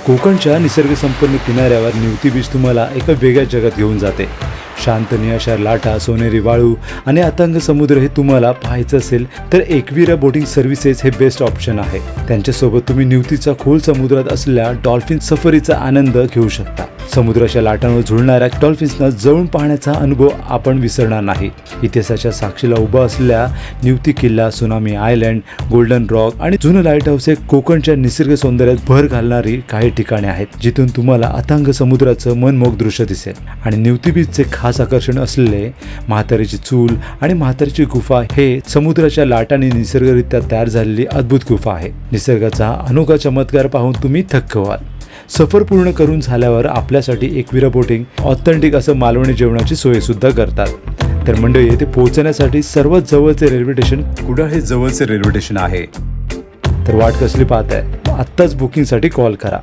कोकणच्या निसर्गसंपन्न किनाऱ्यावर निवती बीच तुम्हाला एका वेगळ्या जगात घेऊन जाते. शांत निळाशार लाटा, सोनेरी वाळू आणि अथांग समुद्र हे तुम्हाला पाहायचं असेल तर एकविरा बोटिंग सर्व्हिसेस हे बेस्ट ऑप्शन आहे. त्यांच्यासोबत तुम्ही निवतीचा खोल समुद्रात असलेल्या डॉल्फिन सफरीचा आनंद घेऊ शकता. समुद्राच्या लाटांवर झुलणाऱ्या डॉल्फिन्सना जवळून पाहण्याचा अनुभव आपण विसरणार नाही. इतिहासाच्या साक्षीला उभा असलेल्या निवती किल्ला, सुनामी आयलँड, गोल्डन रॉक आणि जुनं लाईट हाऊस हे कोकणच्या निसर्ग सौंदर्यात भर घालणारी काही ठिकाणे आहेत, जिथून तुम्हाला अथांग समुद्राचं मनमोहक दृश्य दिसेल. आणि निवती बीचचे खास आकर्षण असलेले म्हातारीची चूल आणि म्हातारीची गुफा हे समुद्राच्या लाटांनी निसर्गरित्या तयार झालेली अद्भुत गुफा आहे. निसर्गाचा अनोखा चमत्कार पाहून तुम्ही थक्क व्हाल. सफर पूर्ण करून झाल्यावर आपल्यासाठी एकविरा बोटिंग ऑथेंटिक असं मालवणी जेवणाची सोय सुद्धा करतात. तर मंडळी, येथे पोहोचण्यासाठी सर्वात जवळचे रेल्वे स्टेशन कुडाळ हे जवळचे रेल्वे स्टेशन आहे. तर वाट कसली पाहताय? आत्ताच बुकिंगसाठी कॉल करा.